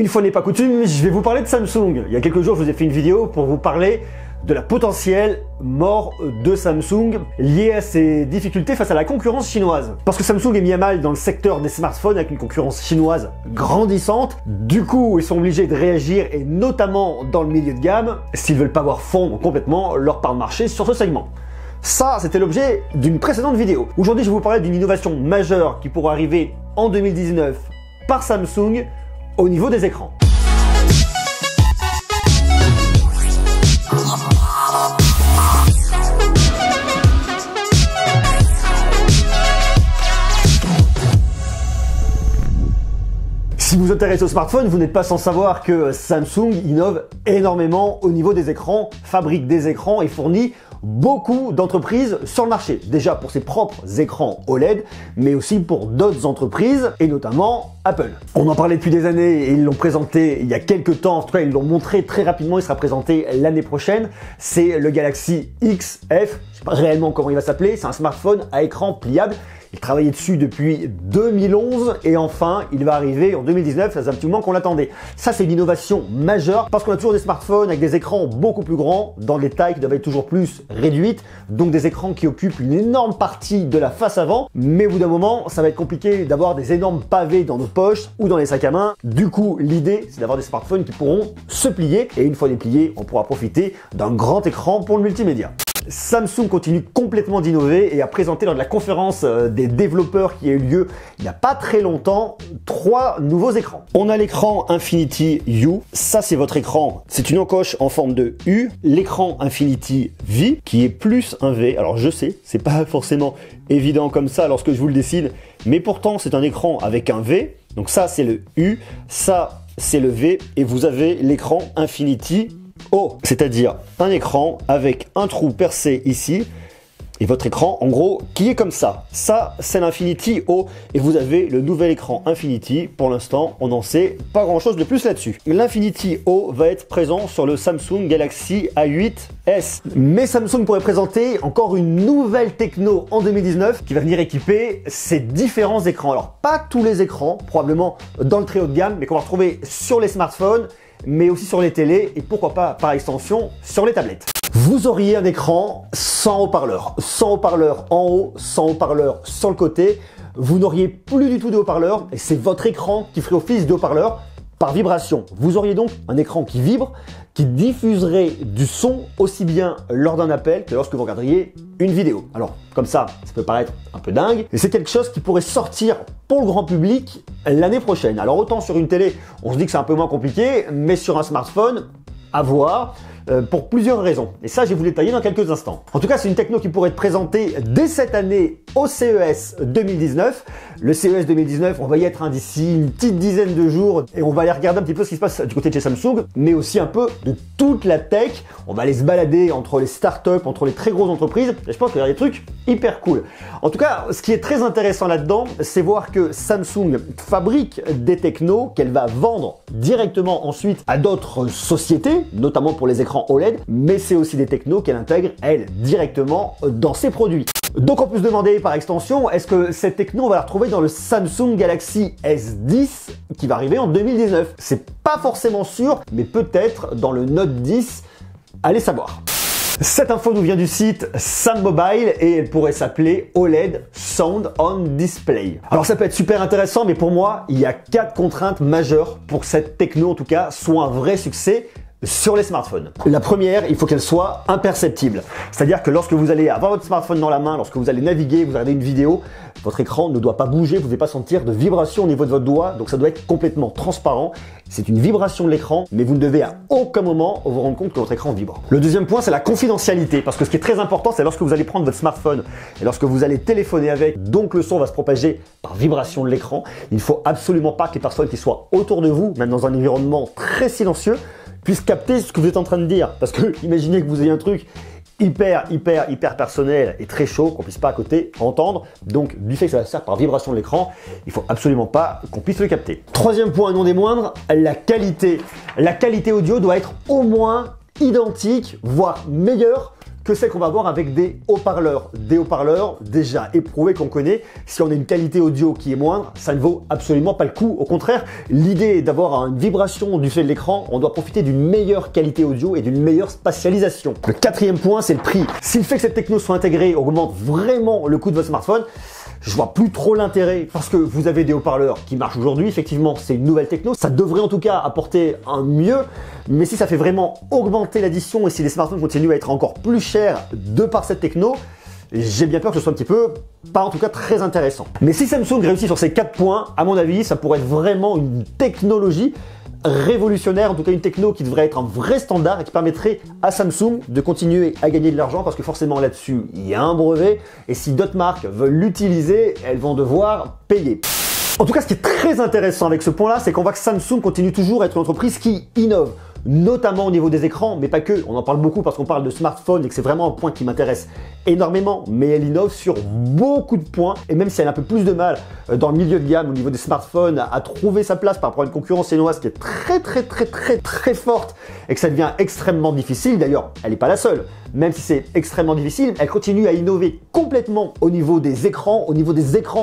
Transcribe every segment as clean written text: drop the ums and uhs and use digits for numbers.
Une fois n'est pas coutume, je vais vous parler de Samsung. Il y a quelques jours, je vous ai fait une vidéo pour vous parler de la potentielle mort de Samsung liée à ses difficultés face à la concurrence chinoise. Parce que Samsung est mis à mal dans le secteur des smartphones avec une concurrence chinoise grandissante. Du coup, ils sont obligés de réagir et notamment dans le milieu de gamme s'ils veulent pas voir fondre complètement leur part de marché sur ce segment. Ça, c'était l'objet d'une précédente vidéo. Aujourd'hui, je vais vous parler d'une innovation majeure qui pourra arriver en 2019 par Samsung au niveau des écrans. Si vous vous intéressez au smartphone, vous n'êtes pas sans savoir que Samsung innove énormément au niveau des écrans, fabrique des écrans et fournit beaucoup d'entreprises sur le marché. Déjà pour ses propres écrans OLED, mais aussi pour d'autres entreprises, et notamment Apple. On en parlait depuis des années et ils l'ont présenté il y a quelques temps, en tout cas ils l'ont montré très rapidement, il sera présenté l'année prochaine. C'est le Galaxy XF, je ne sais pas réellement comment il va s'appeler, c'est un smartphone à écran pliable. Il travaillait dessus depuis 2011 et enfin il va arriver en 2019, ça faisait un petit moment qu'on l'attendait. Ça c'est une innovation majeure parce qu'on a toujours des smartphones avec des écrans beaucoup plus grands, dans des tailles qui doivent être toujours plus réduites, donc des écrans qui occupent une énorme partie de la face avant, mais au bout d'un moment ça va être compliqué d'avoir des énormes pavés dans nos poches ou dans les sacs à main. Du coup l'idée c'est d'avoir des smartphones qui pourront se plier et une fois dépliés on pourra profiter d'un grand écran pour le multimédia. Samsung continue complètement d'innover et a présenté lors de la conférence des développeurs qui a eu lieu il n'y a pas très longtemps 3 nouveaux écrans. On a l'écran Infinity U, ça c'est votre écran, c'est une encoche en forme de U. L'écran Infinity V qui est plus un V, alors je sais, c'est pas forcément évident comme ça lorsque je vous le dessine, mais pourtant c'est un écran avec un V, donc ça c'est le U, ça c'est le V et vous avez l'écran Infinity O, c'est-à-dire un écran avec un trou percé ici et votre écran en gros qui est comme ça. Ça c'est l'Infinity O et vous avez le nouvel écran Infinity. Pour l'instant on n'en sait pas grand chose de plus là-dessus. L'Infinity O va être présent sur le Samsung Galaxy A8s. Mais Samsung pourrait présenter encore une nouvelle techno en 2019 qui va venir équiper ces différents écrans. Alors pas tous les écrans, probablement dans le très haut de gamme, mais qu'on va retrouver sur les smartphones, mais aussi sur les télés et pourquoi pas par extension sur les tablettes. Vous auriez un écran sans haut-parleur en haut, sans haut-parleur sur le côté. Vous n'auriez plus du tout de haut-parleur et c'est votre écran qui ferait office de haut-parleur par vibration. Vous auriez donc un écran qui vibre, qui diffuserait du son aussi bien lors d'un appel que lorsque vous regarderiez une vidéo. Alors comme ça peut paraître un peu dingue, mais c'est quelque chose qui pourrait sortir pour le grand public l'année prochaine. Alors autant sur une télé, on se dit que c'est un peu moins compliqué, mais sur un smartphone, à voir. Pour plusieurs raisons. Et ça, je vais vous détailler dans quelques instants. En tout cas, c'est une techno qui pourrait être présentée dès cette année au CES 2019. Le CES 2019, on va y être d'ici une petite dizaine de jours et on va aller regarder un petit peu ce qui se passe du côté de chez Samsung, mais aussi un peu de toute la tech. On va aller se balader entre les startups, entre les très grosses entreprises. Et je pense qu'il y a des trucs hyper cool. En tout cas, ce qui est très intéressant là-dedans, c'est voir que Samsung fabrique des technos qu'elle va vendre directement ensuite à d'autres sociétés, notamment pour les écrans OLED, mais c'est aussi des technos qu'elle intègre, elle, directement dans ses produits. Donc on peut se demander par extension, est-ce que cette techno on va la retrouver dans le Samsung Galaxy S10 qui va arriver en 2019? C'est pas forcément sûr, mais peut-être dans le Note 10, allez savoir. Cette info nous vient du site Sam Mobile et elle pourrait s'appeler OLED Sound on Display. Alors ça peut être super intéressant, mais pour moi, il y a 4 contraintes majeures pour que cette techno en tout cas soit un vrai succès sur les smartphones. La première, il faut qu'elle soit imperceptible. C'est-à-dire que lorsque vous allez avoir votre smartphone dans la main, lorsque vous allez naviguer, vous regardez une vidéo, votre écran ne doit pas bouger, vous ne devez pas sentir de vibration au niveau de votre doigt, donc ça doit être complètement transparent. C'est une vibration de l'écran, mais vous ne devez à aucun moment vous rendre compte que votre écran vibre. Le deuxième point, c'est la confidentialité, parce que ce qui est très important, c'est lorsque vous allez prendre votre smartphone et lorsque vous allez téléphoner avec, donc le son va se propager par vibration de l'écran. Il ne faut absolument pas que les personnes qui soient autour de vous, même dans un environnement très silencieux, puissent capter ce que vous êtes en train de dire. Parce que imaginez que vous ayez un truc hyper personnel et très chaud qu'on puisse pas à côté entendre. Donc du fait que ça va se faire par vibration de l'écran, il faut absolument pas qu'on puisse le capter. Troisième point, non des moindres, la qualité. La qualité audio doit être au moins identique, voire meilleure que celle qu'on va avoir avec des haut-parleurs. Des haut-parleurs déjà éprouvés qu'on connaît. Si on a une qualité audio qui est moindre, ça ne vaut absolument pas le coup. Au contraire, l'idée d'avoir une vibration du fait de l'écran, on doit profiter d'une meilleure qualité audio et d'une meilleure spatialisation. Le quatrième point, c'est le prix. Si le fait que cette techno soit intégrée augmente vraiment le coût de votre smartphone, je vois plus trop l'intérêt parce que vous avez des haut-parleurs qui marchent aujourd'hui. Effectivement, c'est une nouvelle techno. Ça devrait en tout cas apporter un mieux. Mais si ça fait vraiment augmenter l'addition et si les smartphones continuent à être encore plus chers de par cette techno, j'ai bien peur que ce soit un petit peu, pas en tout cas très intéressant. Mais si Samsung réussit sur ces 4 points, à mon avis, ça pourrait être vraiment une technologie révolutionnaire, en tout cas une techno qui devrait être un vrai standard et qui permettrait à Samsung de continuer à gagner de l'argent parce que forcément là-dessus, il y a un brevet et si d'autres marques veulent l'utiliser, elles vont devoir payer. En tout cas, ce qui est très intéressant avec ce point-là, c'est qu'on voit que Samsung continue toujours à être une entreprise qui innove, notamment au niveau des écrans, mais pas que. On en parle beaucoup parce qu'on parle de smartphone et que c'est vraiment un point qui m'intéresse énormément, mais elle innove sur beaucoup de points et même si elle a un peu plus de mal dans le milieu de gamme au niveau des smartphones à trouver sa place par rapport à une concurrence chinoise qui est très forte et que ça devient extrêmement difficile. D'ailleurs, elle n'est pas la seule. Même si c'est extrêmement difficile, elle continue à innover complètement au niveau des écrans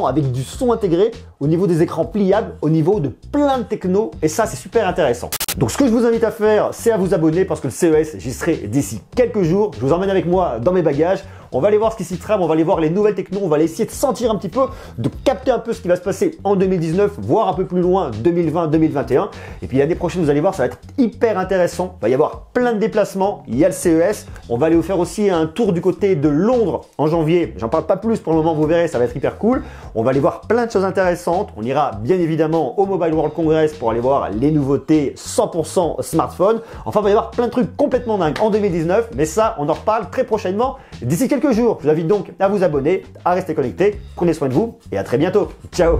avec du son intégré, au niveau des écrans pliables, au niveau de plein de techno et ça c'est super intéressant. Donc ce que je vous invite à faire, c'est à vous abonner parce que le CES, j'y serai d'ici quelques jours. Je vous emmène avec moi dans mes bagages. On va aller voir ce qui s'y trame, on va aller voir les nouvelles technos, on va aller essayer de sentir un petit peu, de capter un peu ce qui va se passer en 2019, voire un peu plus loin, 2020-2021. Et puis l'année prochaine, vous allez voir, ça va être hyper intéressant. Il va y avoir plein de déplacements, il y a le CES. On va aller vous faire aussi un tour du côté de Londres en janvier. J'en parle pas plus pour le moment, vous verrez, ça va être hyper cool. On va aller voir plein de choses intéressantes. On ira bien évidemment au Mobile World Congress pour aller voir les nouveautés 100% smartphone. Enfin, il va y avoir plein de trucs complètement dingues en 2019, mais ça, on en reparle très prochainement d'ici quelques jours. Je vous invite donc à vous abonner, à rester connecté. Prenez soin de vous et à très bientôt. Ciao!